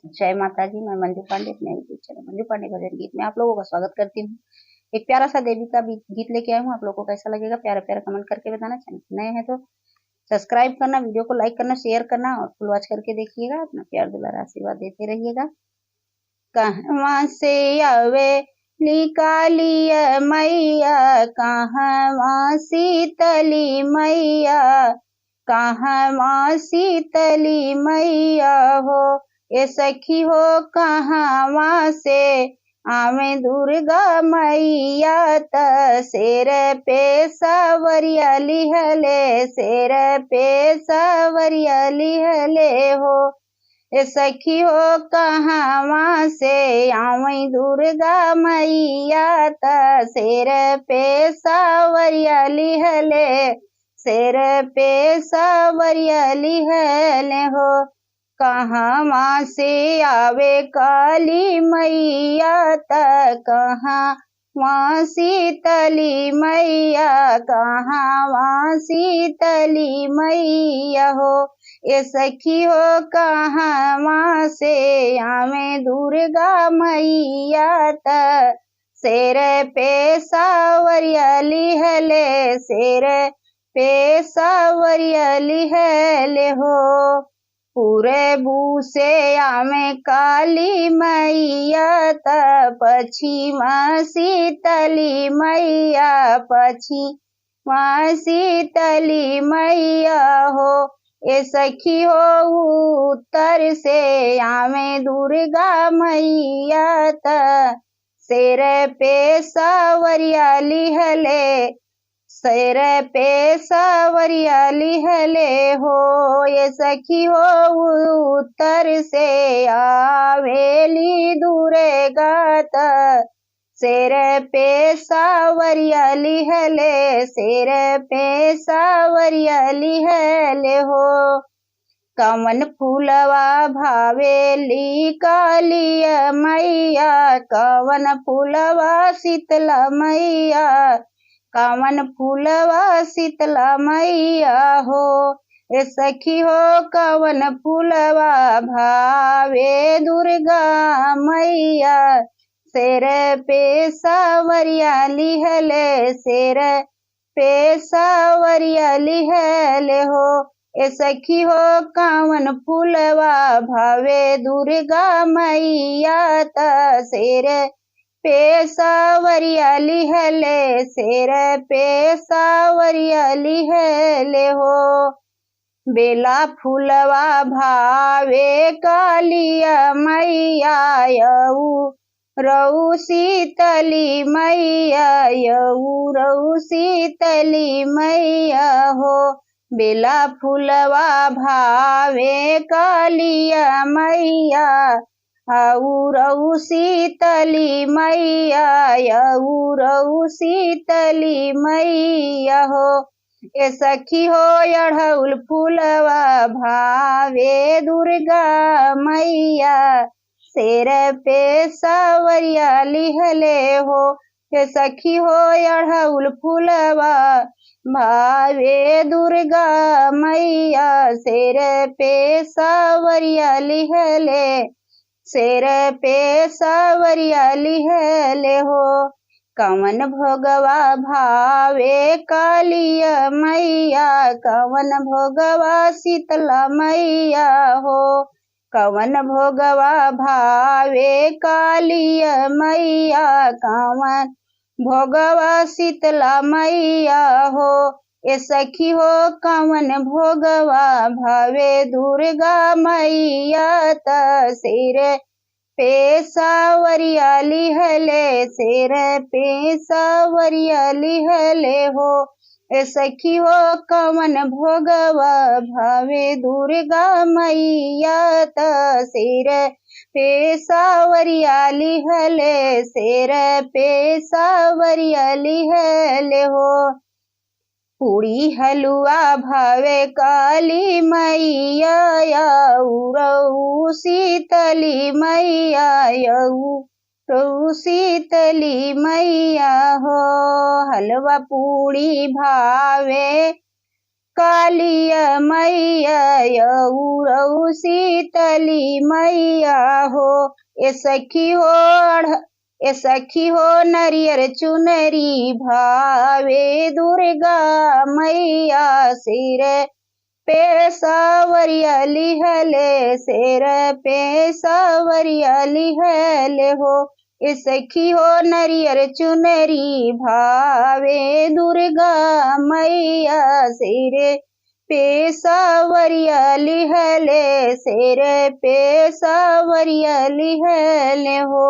जय माता जी। मैं मंजू पांडे अपने यूट्यूब चैनल मंजू पांडे भजन गीत में आप लोगों का स्वागत करती हूँ। एक प्यारा सा देवी का गीत लेके आई हूँ। आप लोगों को कैसा लगेगा प्यारा प्यारा कमेंट करके बताना। चैनल नए हैं तो सब्सक्राइब करना, वीडियो को लाइक करना, शेयर करना और फुल वॉच करके देखिएगा। अपना प्यार दुलार आशीर्वाद देते रहिएगा। कहवा से आवे निकालिय मैया, कहवा शीतली मैया, कहवा शीतली मैया हो। ये सखी हो कहवा से आवे दुर्गा मैया, त शेर पे सवरिया लिहले, शेर पे सवरिया लिहले हो। ए सखी हो कहवा से आवे दुर्गा मैया, त शेर पे सवरिया लिहले, शेर पे सवरिया लिहले हो। कहवा से आवे काली मैया, त कहवा शीतली मैया, कहवा शीतली मैया हो। ये सखी हो कहवा से आवे दुर्गा मैया, त शेर पे सवरिया लिहले, शेर पे सवरिया लिहले हो। पूरबू से आवे काली मैया, त पश्चिमा शीतली मैया, पश्चिमा शीतली मैया हो। ए सखी हो उत्तर से आवे दुर्गा मैया, त शेर पे सवरिया लिहले, शेर पे सवरिया लिहले हो। ये सखी हो उत्तर से आवेली दुर्गा, त शेर पे सवरिया लिहले, शेर पे सवरिया लिहले हो। कमन फूलवा भावेली कालिय मैया, कवन फूलवा शीतला मैया, कवन फूलवा शीतला मैया हो। ए सखी हो कवन फूलवा भावे दुर्गा मैया, शेर पे सवरिया लिहले, शेर पे सवरिया लिहले हो। ए सखी हो कवन फूलवा भावे दुर्गा मैया, त शेर पे सवरिया लिहले, शेर पे सवरिया लिहले हो। बेला फूलवा भावे कालिया मैया, यऊ रऊ शीतली मैया, यऊ रऊ शीतली मैया हो। बेला फूलवा भावे कालिया मैया, औरऊ शीतली मैया, औरऊ शीतली मैया हो। ए सखी हो अढ़उल फूलवा भावे दुर्गा मैया, शेर पे सवरिया लिहले हो। ए सखी हो अढ़उल फूलवा भावे दुर्गा मैया, शेर पे सवरिया लिहले, शेर पे सवरिया लिहले हो। कवन भोगवा भावे कालिया मैया, कवन भोगवा शीतला मैया हो। कवन भोगवा भावे कालिया मैया, कवन भोगवा शीतला मैया हो। ए सखी हो कवन भोगवा भावे दुर्गा मैया, त शेर पे सवरिया लिहले, शेर पे सवरिया लिहले हो। ए सखी हो कवन भोगवा भावे दुर्गा मैया, त शेर पे सवरिया लिहले, शेर पे सवरिया लिहले हो। पूरी हलुआ भावे काली मैया, यऊ शीतली मैया, यऊ शीतली मैया हो। हलवा पूरी भावे कालिया मैया औरऊ शीतली मैया हो। ए सखी हो नरियर चुनरी भावे दुर्गा मैया। सिर पे सावरिया लिहले सिर पे सावरिया लिहले हो। ए सखी हो नरियर चुनरी भावे दुर्गा मैया। सिर पे सावरिया लिहले सिर पे सावरिया लिहले हो।